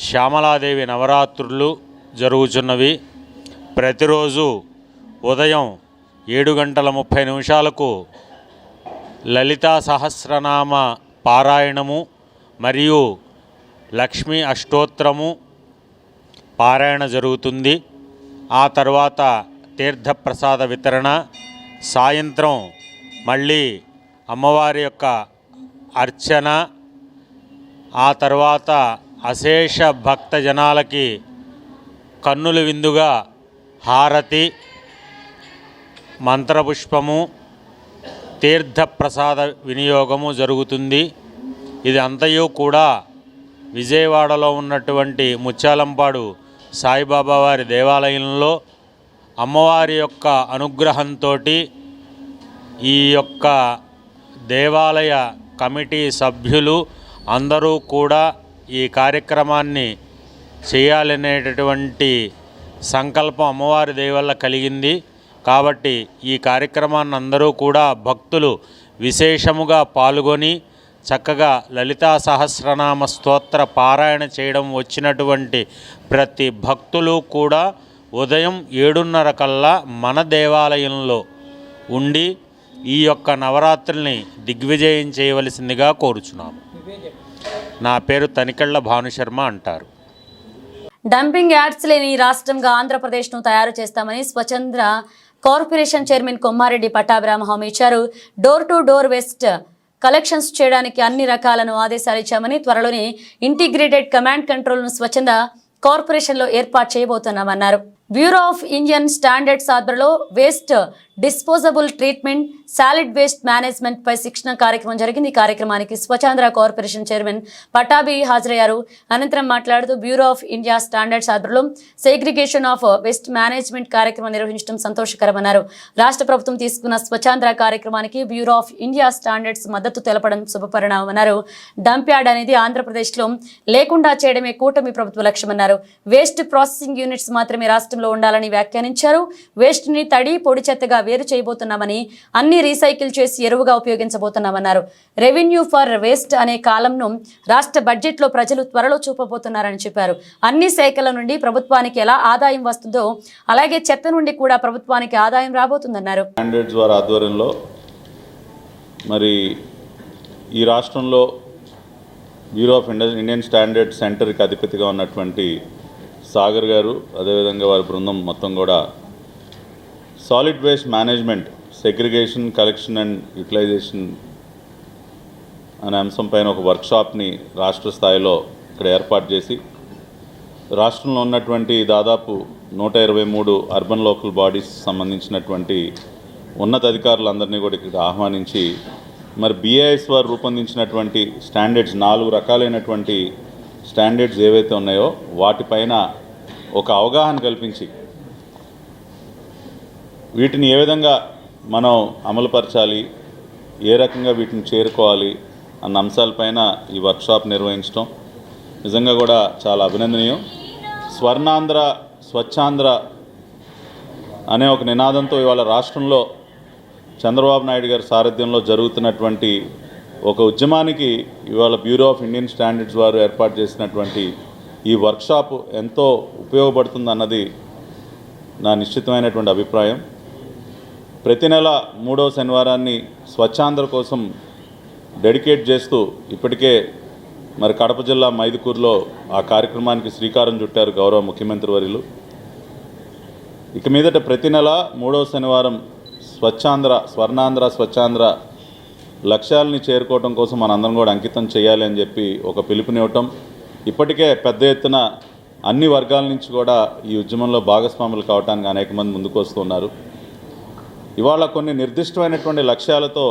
శ్యామలాదేవి నవరాత్రులు జరుగుతున్నవి. ప్రతిరోజు ఉదయం 7:30 లలితా సహస్రనామ పారాయణము మరియు లక్ష్మీ అష్టోత్తరము పారాయణ జరుగుతుంది. ఆ తర్వాత తీర్థప్రసాద వితరణ, సాయంత్రం మళ్ళీ అమ్మవారి యొక్క అర్చన, ఆ తర్వాత అశేష భక్త జనాలకి కన్నుల విందుగా హారతి, మంత్రపుష్పము, తీర్థప్రసాద వినియోగము జరుగుతుంది. ఇది అంతయు కూడా విజయవాడలో ఉన్నటువంటి ముత్యాలంపాడు సాయిబాబా వారి దేవాలయంలో అమ్మవారి యొక్క అనుగ్రహంతో ఈ యొక్క దేవాలయ కమిటీ సభ్యులు అందరూ కూడా ఈ కార్యక్రమాన్ని చేయాలనేటటువంటి సంకల్పం అమ్మవారి దయ వల్ల కలిగింది. కాబట్టి ఈ కార్యక్రమాన్ని అందరూ కూడా భక్తులు విశేషముగా పాల్గొని చక్కగా లలితా సహస్రనామ స్తోత్ర పారాయణ చేయడం వచ్చినటువంటి ప్రతి భక్తులు కూడా ఉదయం 7:30 కల్లా మన దేవాలయంలో ఉండి ఈ యొక్క నవరాత్రుల్ని దిగ్విజయం చేయవలసిందిగా కోరుచున్నాము. నా పేరు తనికెళ్ల భానుశర్మ అంటారు. డంపింగ్ యార్డ్స్ లేని రాష్ట్రంగా ఆంధ్రప్రదేశ్ను తయారు చేస్తామని స్వచ్ఛంద కార్పొరేషన్ చైర్మన్ కొమ్మారెడ్డి పట్టాభిరామ హామీ ఇచ్చారు. Door to door waste collections చేయడానికి అన్ని రకాలను ఆదేశాలు ఇచ్చామని, త్వరలోనే ఇంటిగ్రేటెడ్ కమాండ్ కంట్రోల్ను స్వచ్ఛంద కార్పొరేషన్లో ఏర్పాటు చేయబోతున్నామన్నారు. బ్యూరో ఆఫ్ ఇండియన్ స్టాండర్డ్స్ ఆధ్వర్యంలో waste disposable treatment, solid waste management పై శిక్షణ కార్యక్రమం జరిగింది. ఈ కార్యక్రమానికి స్వచ్ఛంద కార్పొరేషన్ చైర్మన్ పట్టాభి హాజరయ్యారు. అనంతరం మాట్లాడుతూ బ్యూరో ఆఫ్ ఇండియా స్టాండర్డ్స్ ఆధ్వర్యంలో సెగ్రిగేషన్ ఆఫ్ వేస్ట్ మేనేజ్మెంట్ కార్యక్రమం నిర్వహించడం సంతోషకరమన్నారు. రాష్ట్ర ప్రభుత్వం తీసుకున్న స్వచ్ఛంద కార్యక్రమానికి బ్యూరో ఆఫ్ ఇండియా స్టాండర్డ్స్ మద్దతు తెలపడం శుభపరిణామన్నారు. డంప్ యార్డ్ అనేది ఆంధ్రప్రదేశ్లో లేకుండా చేయడమే కూటమి ప్రభుత్వ లక్ష్యమన్నారు. వేస్ట్ ప్రాసెసింగ్ యూనిట్స్ మాత్రమే రాష్ట్రంలో ఉండాలని వ్యాఖ్యానించారు. వేస్ట్ ని తడి, పొడి చెత్తగా వేరు చేయబోతున్నామని, అన్ని రీసైకిల్ చేసి ఎరువుగా ఉపయోగించబోతున్నామన్నారు. రెవెన్యూ ఫర్ వేస్ట్ అనే కాలంను రాష్ట్ర బడ్జెట్లో ప్రజలు త్వరలో చూపబోతున్నారని చెప్పారు. అన్ని శాఖల నుండి ప్రభుత్వానికి ఎలా ఆదాయం వస్తుందో అలాగే చెత్త నుండి కూడా ప్రభుత్వానికి ఆదాయం రాబోతుందన్నారు. స్టాండర్డ్స్ వారి ఆధ్వర్యంలో మరి ఈ రాష్ట్రంలో బ్యూరో ఆఫ్ ఇండియన్ స్టాండర్డ్ సెంటర్కి అధిపతిగా ఉన్నటువంటి సాగర్ గారు, అదేవిధంగా వారి బృందం మొత్తం కూడా solid waste management, segregation, collection and utilisation అనే అంశం పైన ఒక వర్క్షాప్ని రాష్ట్ర స్థాయిలో ఇక్కడ ఏర్పాటు చేసి రాష్ట్రంలో ఉన్నటువంటి దాదాపు 123 అర్బన్ లోకల్ బాడీస్ సంబంధించినటువంటి ఉన్నత అధికారులందరినీ కూడా ఇక్కడ ఆహ్వానించి మరి BIS వారు రూపొందించినటువంటి స్టాండర్డ్స్ 4 రకాలైనటువంటి స్టాండర్డ్స్ ఏవైతే ఉన్నాయో వాటిపైన ఒక అవగాహన కల్పించి వీటిని ఏ విధంగా మనం అమలుపరచాలి, ఏ రకంగా వీటిని చేరుకోవాలి అన్న అంశాలపైన ఈ వర్క్షాప్ నిర్వహించడం నిజంగా కూడా చాలా అభినందనీయం. స్వర్ణాంధ్ర, స్వచ్ఛాంధ్ర అనే ఒక నినాదంతో ఇవాళ రాష్ట్రంలో చంద్రబాబు నాయుడు గారి సారథ్యంలో జరుగుతున్నటువంటి ఒక ఉద్యమానికి ఇవాళ బ్యూరో ఆఫ్ ఇండియన్ స్టాండర్డ్స్ వారు ఏర్పాటు చేసినటువంటి ఈ వర్క్షాప్ ఎంతో ఉపయోగపడుతుందన్నది నా నిశ్చితమైనటువంటి అభిప్రాయం. ప్రతి నెల 3వ శనివారాన్ని స్వచ్ఛాంధ్ర కోసం డెడికేట్ చేస్తూ ఇప్పటికే మరి కడప జిల్లా మైదుకూరులో ఆ కార్యక్రమానికి శ్రీకారం చుట్టారు గౌరవ ముఖ్యమంత్రి వర్యులు. ఇక మీదట ప్రతి నెల 3వ శనివారం స్వర్ణాంధ్ర స్వచ్ఛాంధ్ర లక్ష్యాలని చేరుకోవడం కోసం మనందరం కూడా అంకితం చేయాలి అని చెప్పి ఒక పిలుపునివ్వటం, ఇప్పటికే పెద్ద ఎత్తున అన్ని వర్గాల నుంచి కూడా ఈ ఉద్యమంలో భాగస్వాములు కావడానికి అనేక మంది ముందుకు వస్తున్నారు. ఇవాళ కొన్ని నిర్దిష్టమైనటువంటి లక్ష్యాలతో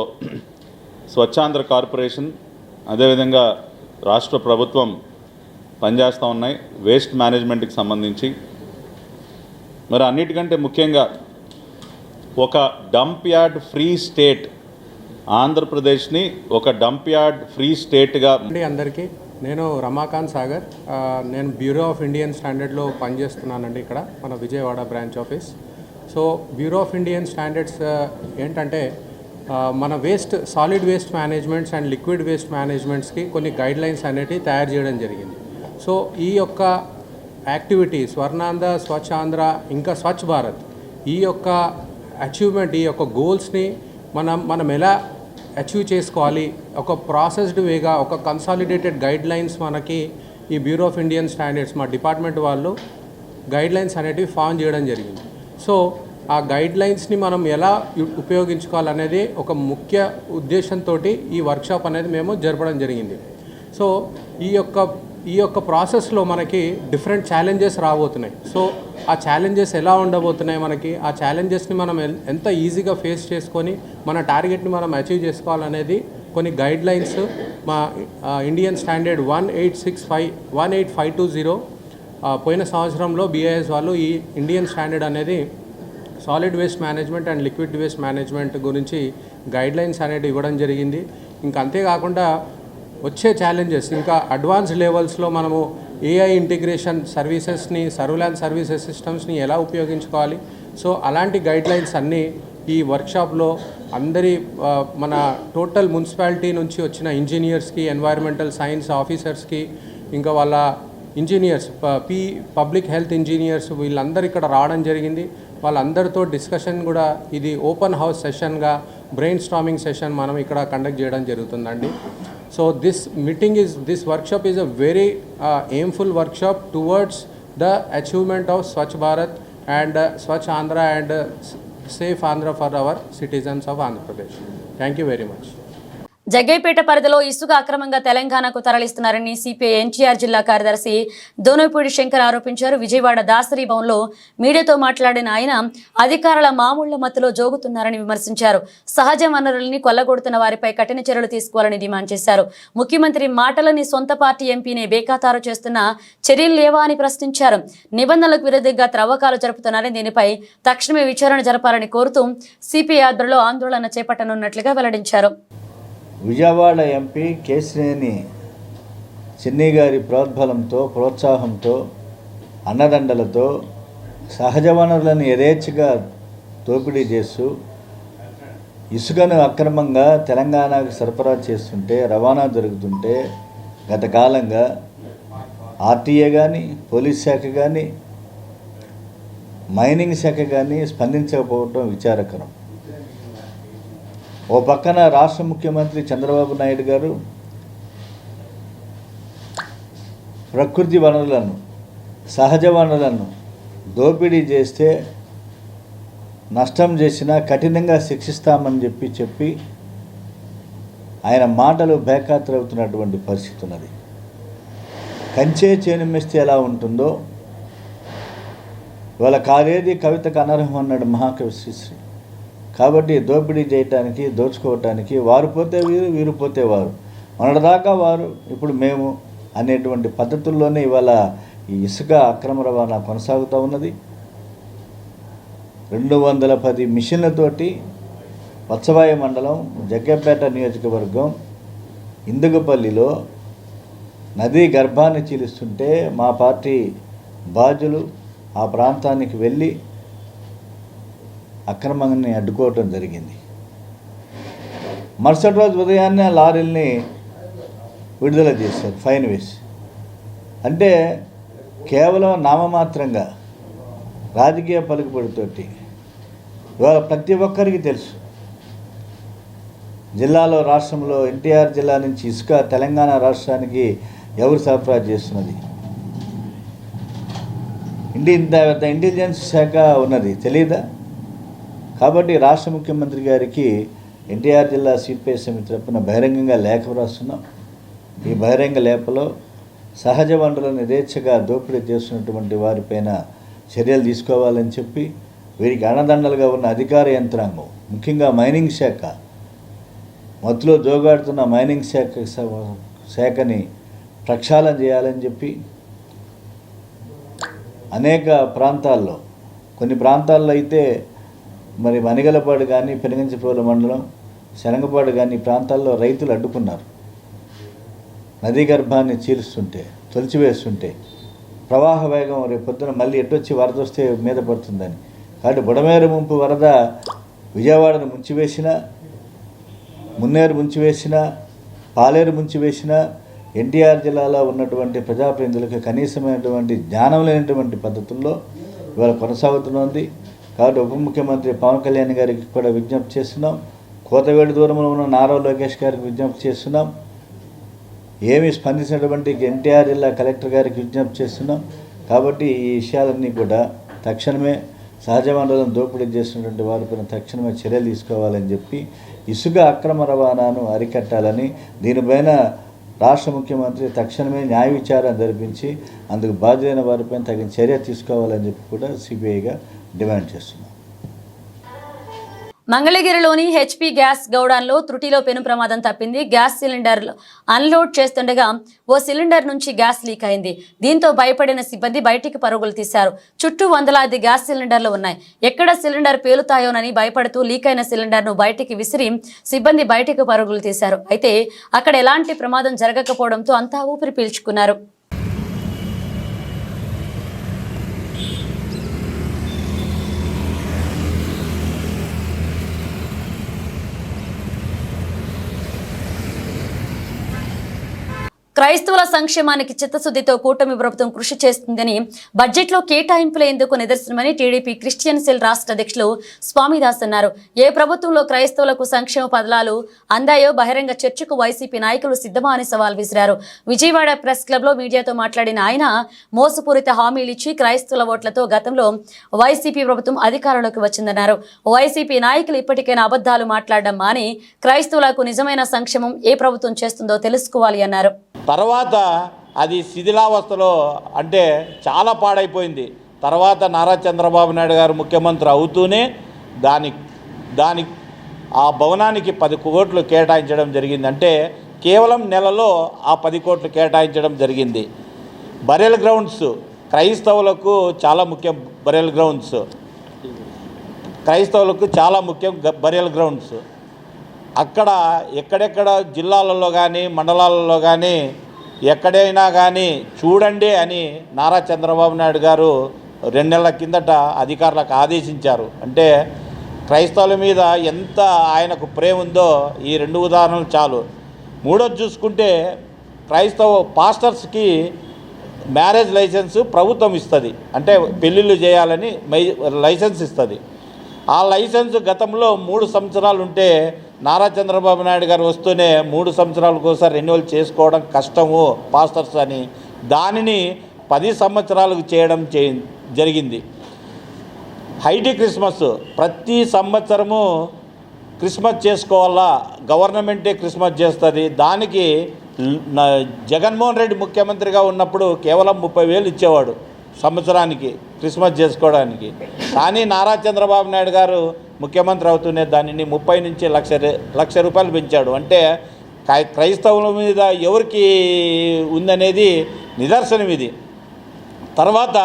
స్వచ్ఛాంధ్ర కార్పొరేషన్ అదేవిధంగా రాష్ట్ర ప్రభుత్వం పనిచేస్తూ ఉన్నాయి వేస్ట్ మేనేజ్మెంట్కి సంబంధించి. మరి అన్నిటికంటే ముఖ్యంగా ఒక డంప్ యార్డ్ ఫ్రీ స్టేట్, ఆంధ్రప్రదేశ్ని ఒక డంప్ యార్డ్ ఫ్రీ స్టేట్గా. అందరికీ నేను రమాకాంత్ సాగర్, నేను బ్యూరో ఆఫ్ ఇండియన్ స్టాండర్డ్లో పనిచేస్తున్నానండి ఇక్కడ మన Vijayawada branch office. So bureau of Indian standards ఏంటంటే మన solid waste managements and liquid waste మేనేజ్మెంట్స్కి కొన్ని గైడ్లైన్స్ అనేటివి తయారు చేయడం జరిగింది. సో ఈ యొక్క యాక్టివిటీ స్వర్ణాంధ్ర స్వచ్ఛాంధ్ర ఇంకా స్వచ్ఛ భారత్ ఈ యొక్క అచీవ్మెంట్, ఈ యొక్క గోల్స్ని మనం ఎలా అచీవ్ చేసుకోవాలి, ఒక ప్రాసెస్డ్ వేగా ఒక కన్సాలిడేటెడ్ గైడ్లైన్స్ మనకి ఈ బ్యూరో ఆఫ్ ఇండియన్ స్టాండర్డ్స్ మా డిపార్ట్మెంట్ వాళ్ళు గైడ్లైన్స్ అనేటివి ఫామ్ చేయడం జరిగింది. సో ఆ గైడ్లైన్స్ని మనం ఎలా ఉపయోగించుకోవాలనేది ఒక ముఖ్య ఉద్దేశంతో ఈ వర్క్షాప్ అనేది మేము జరపడం జరిగింది. సో ఈ యొక్క ప్రాసెస్లో మనకి డిఫరెంట్ ఛాలెంజెస్ రాబోతున్నాయి. సో ఆ ఛాలెంజెస్ ఎలా ఉండబోతున్నాయి, మనకి ఆ ఛాలెంజెస్ని మనం ఎంత ఈజీగా ఫేస్ చేసుకొని మన టార్గెట్ని మనం అచీవ్ చేసుకోవాలనేది కొన్ని గైడ్లైన్స్ మా ఇండియన్ స్టాండర్డ్ 18520 పోయిన సంవత్సరంలో BIS వాళ్ళు ఈ ఇండియన్ స్టాండర్డ్ అనేది solid waste management and liquid waste management గురించి గైడ్లైన్స్ అనేది ఇవ్వడం జరిగింది. ఇంకా అంతేకాకుండా వచ్చే ఛాలెంజెస్ ఇంకా అడ్వాన్స్డ్ లెవెల్స్లో మనము AI ఇంటిగ్రేషన్ సర్వీసెస్ని, సర్వేలెన్స్ సర్వీసెస్ సిస్టమ్స్ని ఎలా ఉపయోగించుకోవాలి. సో అలాంటి గైడ్లైన్స్ అన్నీ ఈ వర్క్షాప్లో మన టోటల్ మున్సిపాలిటీ నుంచి వచ్చిన ఇంజనీర్స్కి, ఎన్వైర్మెంటల్ సైన్స్ ఆఫీసర్స్కి, ఇంకా వాళ్ళ ఇంజనీర్స్, పబ్లిక్ హెల్త్ ఇంజనీర్స్ వీళ్ళందరూ ఇక్కడ రావడం జరిగింది. వాళ్ళందరితో డిస్కషన్ కూడా ఇది ఓపెన్ హౌస్ సెషన్గా బ్రెయిన్ స్టార్మింగ్ సెషన్ మనం ఇక్కడ కండక్ట్ చేయడం జరుగుతుందండి. So this workshop is a very aimful workshop towards the achievement of Swachh Bharat and Swachh Andhra and safe Andhra for our citizens of Andhra Pradesh. Thank you very much. Jaggayyapeta పరిధిలో ఇసుక అక్రమంగా తెలంగాణకు తరలిస్తున్నారని CPI NTR జిల్లా కార్యదర్శి దోనపూడి శంకర్ ఆరోపించారు. విజయవాడ దాసరి భవన్లో మీడియాతో మాట్లాడిన ఆయన అధికారుల మామూళ్ల మత్తులో జోగుతున్నారని విమర్శించారు. సహజ వనరుల్ని కొల్లగొడుతున్న వారిపై కఠిన చర్యలు తీసుకోవాలని డిమాండ్ చేశారు. ముఖ్యమంత్రి మాటలని సొంత పార్టీ ఎంపీని బేఖాతారు చేస్తున్న చర్యలు లేవా అని ప్రశ్నించారు. నిబంధనలకు విరుద్ధంగా త్రవ్వకాలు జరుపుతున్నారని దీనిపై తక్షణమే విచారణ జరపాలని కోరుతూ సిపిఐ ఆధ్వర్యంలో ఆందోళన చేపట్టనున్నట్లుగా వెల్లడించారు. విజయవాడ ఎంపీ కేశినేని చిన్ని గారి ప్రోద్బలంతో, ప్రోత్సాహంతో, అన్నదండలతో సహజ వనరులను యథేచ్ఛగా దోపిడీ చేస్తూ ఇసుకను అక్రమంగా తెలంగాణకు సరఫరా చేస్తుంటే, రవాణా జరుగుతుంటే గత కాలంగా ఆర్టీఏ కానీ, పోలీస్ శాఖ కానీ, మైనింగ్ శాఖ కానీ స్పందించకపోవడం విచారకరం. ఓ పక్కన రాష్ట్ర ముఖ్యమంత్రి చంద్రబాబు నాయుడు గారు ప్రకృతి వనరులను, సహజ వనరులను దోపిడీ చేస్తే నష్టం చేసినా కఠినంగా శిక్షిస్తామని చెప్పి ఆయన మాటలు బేఖాతరవుతున్నటువంటి పరిస్థితి ఉన్నది. కంచే చేనుమిస్తే ఎలా ఉంటుందో వాళ్ళ కాదేది కవితకు అనర్హం అన్నాడు మహాకవి శ్రీశ్రీ. కాబట్టి దోపిడీ చేయటానికి, దోచుకోవటానికి వారు పోతే వీరు, వీరు పోతే వారు, మొన్నటిదాకా వారు, ఇప్పుడు మేము అనేటువంటి పద్ధతుల్లోనే ఇవాళ ఈ ఇసుక అక్రమ రవాణా కొనసాగుతూ ఉన్నది. 210 మిషన్లతోటి వత్సవాయి మండలం, జగ్గంపేట నియోజకవర్గం, ఇందుగపల్లిలో నదీ గర్భాన్ని చీలుస్తుంటే మా పార్టీ బాధ్యులు ఆ ప్రాంతానికి వెళ్ళి అక్రమాన్ని అడ్డుకోవటం జరిగింది. మరుసటి రోజు ఉదయాన్నే లారీల్ని విడుదల చేశారు, ఫైన్ వేసి. అంటే కేవలం నామమాత్రంగా రాజకీయ పలుకుబడితోటి ఇవాళ ప్రతి ఒక్కరికి తెలుసు జిల్లాలో, రాష్ట్రంలో ఎన్టీఆర్ జిల్లా నుంచి ఇసుక తెలంగాణ రాష్ట్రానికి ఎవరు సరఫరా చేస్తున్నది. ఇంటెలిజెన్స్ శాఖ ఉన్నది, తెలియదా? కాబట్టి రాష్ట్ర ముఖ్యమంత్రి గారికి ఎన్టీఆర్ జిల్లా సిపిఐ సమితి తరపున బహిరంగంగా లేఖ రాస్తున్నాం. ఈ బహిరంగ లేఖలో సహజ వనరులను యథేచ్ఛగా దోపిడీ చేస్తున్నటువంటి వారిపైన చర్యలు తీసుకోవాలని చెప్పి, వీరికి అండదండలుగా ఉన్న అధికార యంత్రాంగం, ముఖ్యంగా మైనింగ్ శాఖ, మత్తులో జోగాడుతున్న మైనింగ్ శాఖని ప్రక్షాళన చేయాలని చెప్పి, అనేక ప్రాంతాల్లో, కొన్ని ప్రాంతాల్లో అయితే మరి మనిగలపాడు కానీ, పెనుగంచిప్రోలు మండలం, శనగపాడు కానీ ప్రాంతాల్లో రైతులు అడ్డుకున్నారు. నదీ గర్భాన్ని చీలుస్తుంటే, తొలిచివేస్తుంటే ప్రవాహ వేగం రేపు పొద్దున మళ్ళీ ఎట్టొచ్చి వరద వస్తే మీద పడుతుందని. కాబట్టి బుడమేరు ముంపు వరద విజయవాడను ముంచివేసిన, మున్నేరు ముంచివేసిన, పాలేరు ముంచివేసిన ఎన్టీఆర్ జిల్లాలో ఉన్నటువంటి ప్రజాప్రతినిధులకు కనీసమైనటువంటి జ్ఞానం లేనటువంటి పద్ధతుల్లో ఇవాళ కొనసాగుతున్నది. కాబట్టి ఉప ముఖ్యమంత్రి పవన్ కళ్యాణ్ గారికి కూడా విజ్ఞప్తి చేస్తున్నాం, కోతవేడు దూరంలో ఉన్న నారా లోకేష్ గారికి విజ్ఞప్తి చేస్తున్నాం, ఏమీ స్పందించినటువంటి ఎన్టీఆర్ జిల్లా కలెక్టర్ గారికి విజ్ఞప్తి చేస్తున్నాం. కాబట్టి ఈ విషయాలన్నీ కూడా తక్షణమే సహజ వనరులను దోపిడీ చేసినటువంటి వారిపైన తక్షణమే చర్యలు తీసుకోవాలని చెప్పి, ఇసుక అక్రమ రవాణాను అరికట్టాలని, దీనిపైన రాష్ట్ర ముఖ్యమంత్రి తక్షణమే న్యాయ విచారణ జరిపించి అందుకు బాధ్యులైన వారిపైన తగిన చర్య తీసుకోవాలని చెప్పి కూడా సిబిఐగా డిమాండ్ చేస్తున్నాం. మంగళగిరిలోని హెచ్పీ గ్యాస్ గౌడాన్లో త్రుటిలో పెను ప్రమాదం తప్పింది. గ్యాస్ సిలిండర్ అన్లోడ్ చేస్తుండగా ఓ సిలిండర్ నుంచి గ్యాస్ లీక్ అయింది. దీంతో భయపడిన సిబ్బంది బయటికి పరుగులు తీశారు. చుట్టూ వందలాది గ్యాస్ సిలిండర్లు ఉన్నాయి. ఎక్కడ సిలిండర్ పేలుతాయోనని భయపడుతూ లీక్ అయిన సిలిండర్ను బయటికి విసిరి సిబ్బంది బయటికి పరుగులు తీశారు. అయితే అక్కడ ఎలాంటి ప్రమాదం జరగకపోవడంతో అంతా ఊపిరి పీల్చుకున్నారు. క్రైస్తవుల సంక్షేమానికి చిత్తశుద్ధితో కూటమి ప్రభుత్వం కృషి చేస్తుందని బడ్జెట్లో కేటాయింపులు ఎందుకు నిదర్శనమని టీడీపీ క్రిస్టియన్ సెల్ రాష్ట్ర అధ్యక్షులు స్వామిదాస్ అన్నారు. ఏ ప్రభుత్వంలో క్రైస్తవులకు సంక్షేమ పథకాలు అందాయో బహిరంగ చర్చకు వైసీపీ నాయకులు సిద్ధమా అని సవాల్ విసిరారు. విజయవాడ ప్రెస్ క్లబ్ లో మీడియాతో మాట్లాడిన ఆయన మోసపూరిత హామీలు ఇచ్చి క్రైస్తవుల ఓట్లతో గతంలో వైసీపీ ప్రభుత్వం అధికారంలోకి వచ్చిందన్నారు. వైసీపీ నాయకులు ఇప్పటికైనా అబద్ధాలు మాట్లాడడం మాని క్రైస్తవులకు నిజమైన సంక్షేమం ఏ ప్రభుత్వం చేస్తుందో తెలుసుకోవాలి అన్నారు. తర్వాత అది శిథిలావస్థలో అంటే చాలా పాడైపోయింది. తర్వాత నారా చంద్రబాబు నాయుడు గారు ముఖ్యమంత్రి అవుతూనే దాని ఆ భవనానికి 10 కోట్లు కేటాయించడం జరిగింది. అంటే కేవలం నెలలో ఆ 10 కోట్లు కేటాయించడం జరిగింది. బరియల్ గ్రౌండ్స్ క్రైస్తవులకు చాలా ముఖ్యం. క్రైస్తవులకు చాలా ముఖ్యం బరియల్ గ్రౌండ్స్. అక్కడ ఎక్కడెక్కడ జిల్లాలలో కానీ మండలాలలో కానీ ఎక్కడైనా కానీ చూడండి అని నారా చంద్రబాబు నాయుడు గారు 2 నెలల కిందట అధికారులకు ఆదేశించారు. అంటే క్రైస్తవుల మీద ఎంత ఆయనకు ప్రేమ ఉందో ఈ 2 ఉదాహరణలు చాలు. మూడోది చూసుకుంటే క్రైస్తవ పాస్టర్స్కి మ్యారేజ్ లైసెన్స్ ప్రభుత్వం ఇస్తుంది. అంటే పెళ్ళిళ్ళు చేయాలని లైసెన్స్ ఇస్తుంది. ఆ లైసెన్స్ గతంలో 3 సంవత్సరాలు ఉంటే నారా చంద్రబాబు నాయుడు గారు వస్తూనే 3 సంవత్సరాలకు ఒకసారి రెన్యువల్ చేసుకోవడం కష్టము పాస్టర్స్ అని దానిని 10 సంవత్సరాలకు చేయడం జరిగింది. హైటీ క్రిస్మస్ ప్రతి సంవత్సరము క్రిస్మస్ చేసుకోవాలా, గవర్నమెంటే క్రిస్మస్ చేస్తుంది. దానికి జగన్మోహన్ రెడ్డి ముఖ్యమంత్రిగా ఉన్నప్పుడు కేవలం 30,000 ఇచ్చేవాడు సంవత్సరానికి క్రిస్మస్ చేసుకోవడానికి. కానీ నారా చంద్రబాబు నాయుడు గారు ముఖ్యమంత్రి అవుతూనే దానిని 30 నుంచి లక్ష రూపాయలు పెంచాడు. అంటే క్రైస్తవుల మీద ఎవరికి ఉందనేది నిదర్శనం ఇది. తర్వాత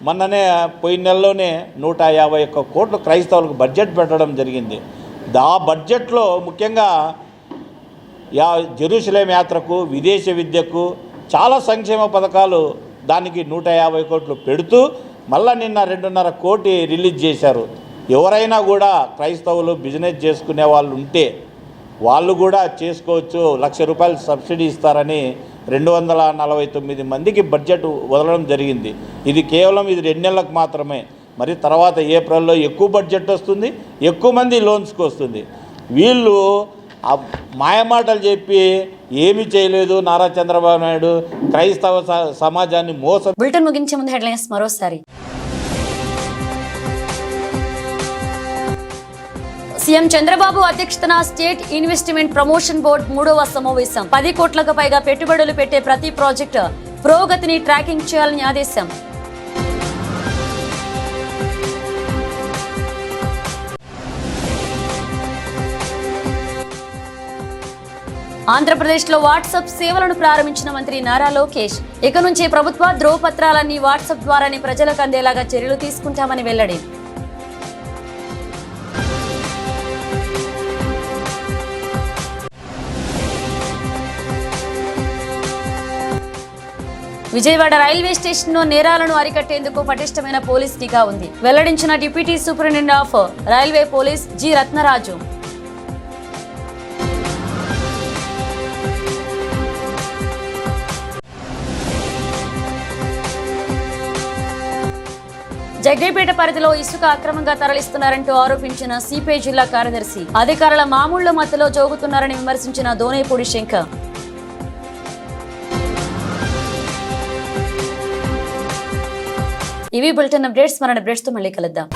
మొన్ననే పోయిన నెలలోనే 151 కోట్లు క్రైస్తవులకు బడ్జెట్ పెట్టడం జరిగింది. ఆ బడ్జెట్లో ముఖ్యంగా జెరూసలేం యాత్రకు, విదేశీ విద్యకు చాలా సంక్షేమ పథకాలు దానికి 150 కోట్లు పెడుతూ మళ్ళీ నిన్న 2.5 కోటి రిలీజ్ చేశారు. ఎవరైనా కూడా క్రైస్తవులు బిజినెస్ చేసుకునే వాళ్ళు ఉంటే వాళ్ళు కూడా చేసుకోవచ్చు, ₹1,00,000 సబ్సిడీ ఇస్తారని 249 మందికి బడ్జెట్ వదలడం జరిగింది. ఇది కేవలం 2 నెలలకు మాత్రమే. మరి తర్వాత ఏప్రిల్లో ఎక్కువ బడ్జెట్ వస్తుంది, ఎక్కువ మంది లోన్స్కి వస్తుంది. వీళ్ళు మాయమాటలు చెప్పి ఏమీ చేయలేదు నారా చంద్రబాబు నాయుడు, క్రైస్తవ సమాజాన్ని మోసం. బులెటిన్ ముగించే ముందు హెడ్లైన్స్ మరోసారి. సీఎం చంద్రబాబు అధ్యక్షతన స్టేట్ ఇన్వెస్ట్మెంట్ ప్రమోషన్ బోర్డు 3వ సమావేశం. 10 కోట్లకు పైగా పెట్టుబడులు పెట్టే ప్రతి ప్రాజెక్టు పురోగతిని ట్రాకింగ్ చేయాలని ఆదేశం. ఆంధ్రప్రదేశ్లో వాట్సాప్ సేవలను ప్రారంభించిన మంత్రి నారా లోకేష్. ఇక నుంచి ప్రభుత్వ ధ్రువపత్రాలన్నీ వాట్సాప్ ద్వారానే ప్రజలకు అందేలాగా చర్యలు తీసుకుంటామని వెల్లడి. విజయవాడ రైల్వే స్టేషన్లో నేరాలను అరికట్టేందుకు పటిష్టమైన పోలీస్ నిఘా ఉంది. వెల్లడించిన deputy superintendent of railway police G Ratnaraju. Jaggayyapeta పరిధిలో ఇసుక అక్రమంగా తరలిస్తున్నారంటూ ఆరోపించిన సిపిఐ జిల్లా కార్యదర్శి. అధికారుల మామూళ్ల మధ్యలో జోగుతున్నారని విమర్శించిన దోనేపూడి శంకర్. ఇవి బులెటిన్ అప్డేట్స్. మరణ అప్డేట్స్ తో మళ్ళీ కలుద్దాం.